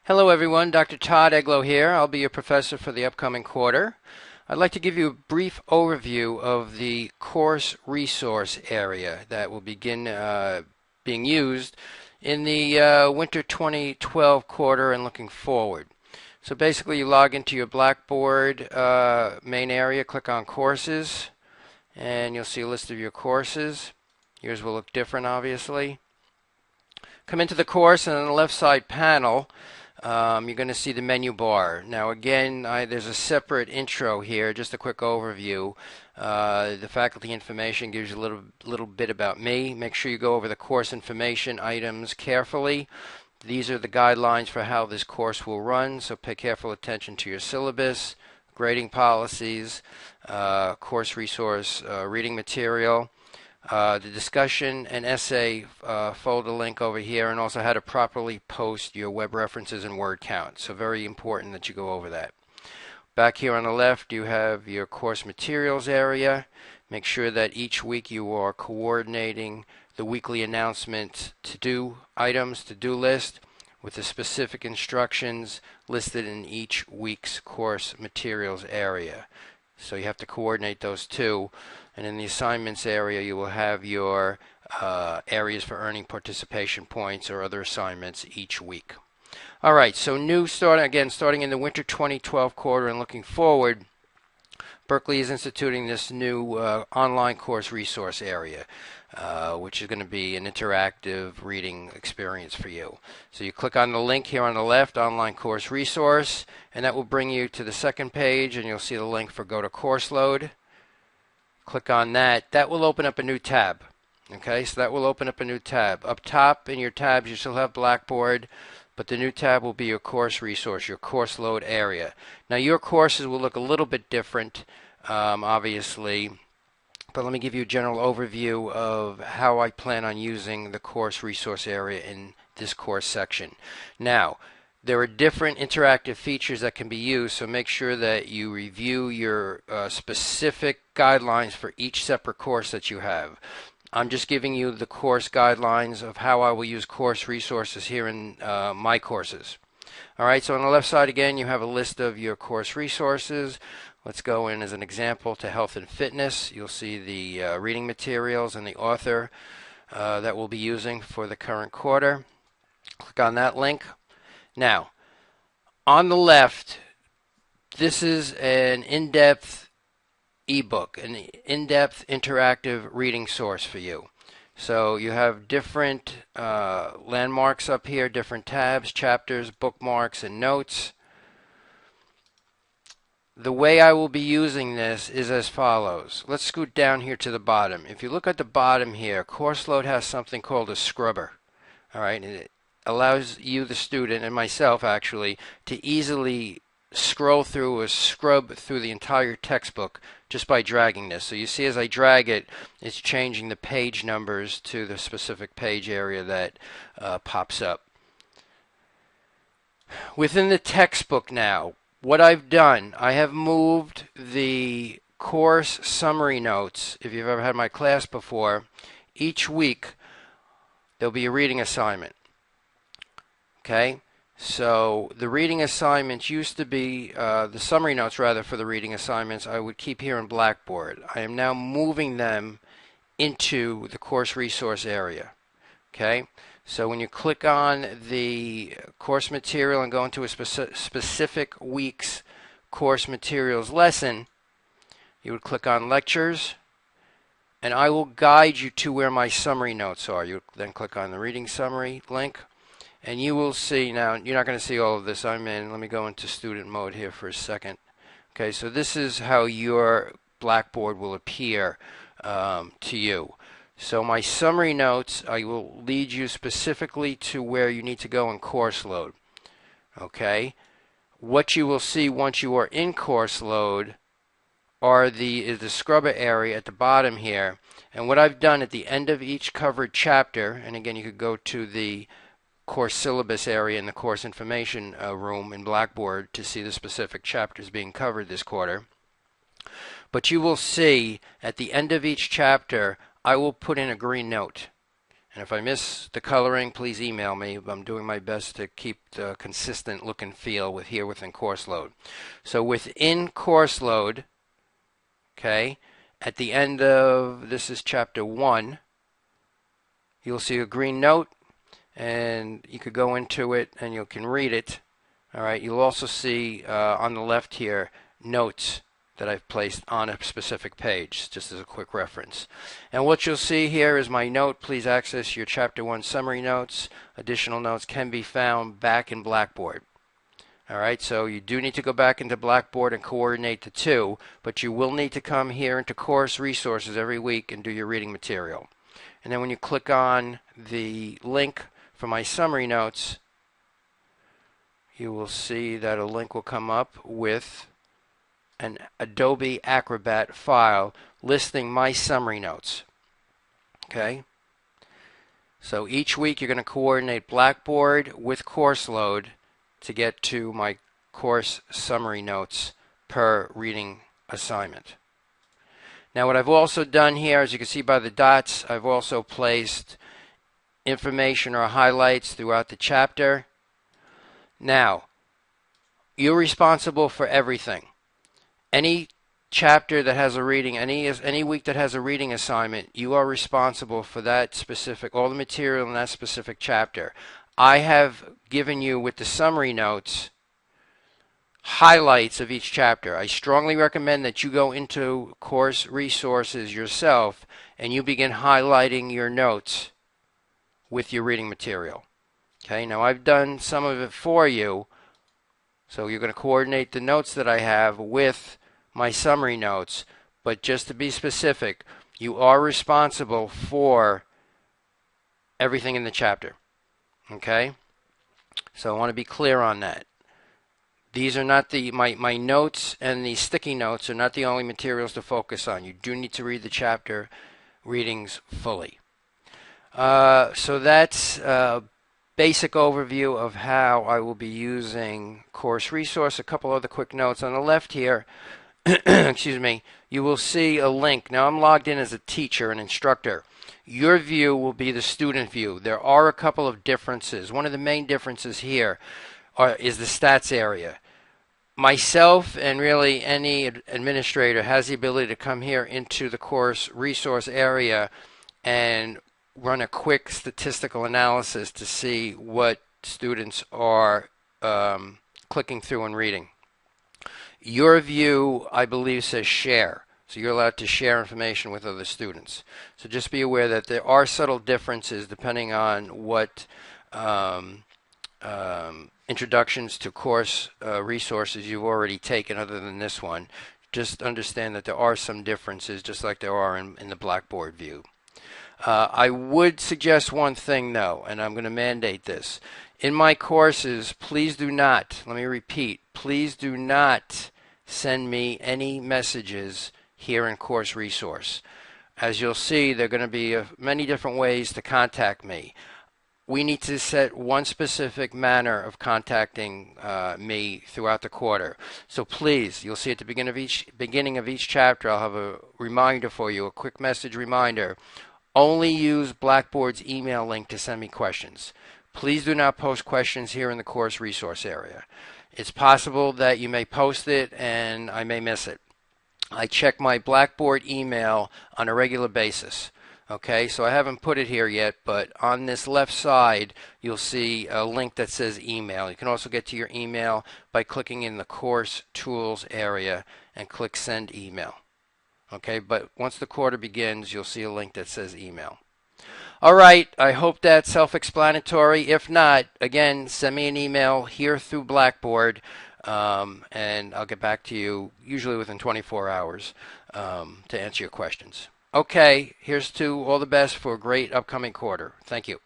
Hello everyone, Dr. Todd Eglow here. I'll be your professor for the upcoming quarter. I'd like to give you a brief overview of the course resource area that will begin being used in the winter 2012 quarter and looking forward. So basically you log into your Blackboard main area, click on courses, and you'll see a list of your courses. Yours will look different obviously. Come into the course, and on the left side panel you're going to see the menu bar. Now again, there's a separate intro here, just a quick overview. The faculty information gives you a little bit about me. Make sure you go over the course information items carefully. These are the guidelines for how this course will run, so pay careful attention to your syllabus, grading policies, course resource reading material, the discussion and essay folder link over here, and also how to properly post your web references and word count. So very important that you go over that. Back here on the left you have your course materials area. Make sure that each week you are coordinating the weekly announcement to-do items, to-do list, with the specific instructions listed in each week's course materials area. So you have to coordinate those two. And in the assignments area, you will have your areas for earning participation points or other assignments each week. All right, so starting in the winter 2012 quarter and looking forward, Berkeley is instituting this new online course resource area, which is going to be an interactive reading experience for you. So you click on the link here on the left, online course resource, and that will bring you to the second page, and you'll see the link for go to course load. Click on that. That will open up a new tab. Okay, so that will open up a new tab. Up top in your tabs you still have Blackboard, but the new tab will be your course resource, your course load area. Now your courses will look a little bit different, obviously, but let me give you a general overview of how I plan on using the course resource area in this course section. Now, there are different interactive features that can be used, so make sure that you review your specific guidelines for each separate course that you have. I'm just giving you the course guidelines of how I will use course resources here in my courses. Alright, so on the left side again you have a list of your course resources. Let's go in as an example to health and fitness. You'll see the reading materials and the author that we'll be using for the current quarter. Click on that link. Now, on the left, this is an in-depth ebook, an in-depth interactive reading source for you. So you have different landmarks up here, different tabs, chapters, bookmarks, and notes. The way I will be using this is as follows. Let's scoot down here to the bottom. If you look at the bottom here, Course Load has something called a scrubber. All right, and it allows you, the student, and myself actually, to easily scroll through or scrub through the entire textbook just by dragging this. So you see as I drag it, it's changing the page numbers to the specific page area that pops up. Within the textbook now, what I've done, I have moved the course summary notes. If you've ever had my class before, each week there'll be a reading assignment. Okay, so the reading assignments used to be, the summary notes rather for the reading assignments I would keep here in Blackboard. I am now moving them into the course resource area. Okay, so when you click on the course material and go into a specific week's course materials lesson, you would click on lectures, and I will guide you to where my summary notes are. You then click on the reading summary link, and you will see, now you're not going to see all of this. Let me go into student mode here for a second. Okay, so this is how your Blackboard will appear to you. So my summary notes, I will lead you specifically to where you need to go in course load. Okay, what you will see once you are in course load is the scrubber area at the bottom here. And what I've done at the end of each covered chapter, and again you could go to the course syllabus area in the course information room in Blackboard to see the specific chapters being covered this quarter. But you will see at the end of each chapter I will put in a green note. And if I miss the coloring, please email me. I'm doing my best to keep the consistent look and feel within course load. So within course load, okay, at the end of, this is chapter 1, you'll see a green note, and you could go into it and you can read it. All right, you'll also see on the left here notes that I've placed on a specific page, just as a quick reference. And what you'll see here is my note. Please access your Chapter 1 summary notes. Additional notes can be found back in Blackboard. All right, so you do need to go back into Blackboard and coordinate the two, but you will need to come here into Course Resources every week and do your reading material. And then when you click on the link for my summary notes, you will see that a link will come up with an Adobe Acrobat file listing my summary notes. Okay? So each week you're going to coordinate Blackboard with course load to get to my course summary notes per reading assignment. Now what I've also done here, as you can see by the dots, I've also placed information or highlights throughout the chapter. Now, you're responsible for everything. Any chapter that has a reading, any week that has a reading assignment, you are responsible for that specific, all the material in that specific chapter. I have given you with the summary notes highlights of each chapter. I strongly recommend that you go into Course Resources yourself and you begin highlighting your notes with your reading material. Okay, now I've done some of it for you, so you're going to coordinate the notes that I have with my summary notes, but just to be specific, you are responsible for everything in the chapter. Okay, so I want to be clear on that. These are not my notes, and the sticky notes are not the only materials to focus on. You do need to read the chapter readings fully. So that's a basic overview of how I will be using Course Resource. A couple other quick notes on the left here. Excuse me. You will see a link. Now I'm logged in as a teacher, an instructor. Your view will be the student view. There are a couple of differences. One of the main differences here is the stats area. Myself and really any administrator has the ability to come here into the Course Resource area and run a quick statistical analysis to see what students are clicking through and reading. Your view, I believe, says share. So you're allowed to share information with other students. So just be aware that there are subtle differences depending on what introductions to course resources you've already taken other than this one. Just understand that there are some differences, just like there are in the Blackboard view. I would suggest one thing though, and I'm going to mandate this. In my courses, please do not, let me repeat, please do not send me any messages here in Course Resource. As you'll see, there are going to be many different ways to contact me. We need to set one specific manner of contacting me throughout the quarter. So please, you'll see at the beginning of each chapter, I'll have a reminder for you, a quick message reminder. Only use Blackboard's email link to send me questions. Please do not post questions here in the Course Resource area. It's possible that you may post it and I may miss it. I check my Blackboard email on a regular basis. Okay, so I haven't put it here yet, but on this left side, you'll see a link that says email. You can also get to your email by clicking in the Course Tools area and click Send Email. Okay, but once the quarter begins, you'll see a link that says email. All right, I hope that's self-explanatory. If not, again, send me an email here through Blackboard, and I'll get back to you usually within 24 hours to answer your questions. Okay, here's to all the best for a great upcoming quarter. Thank you.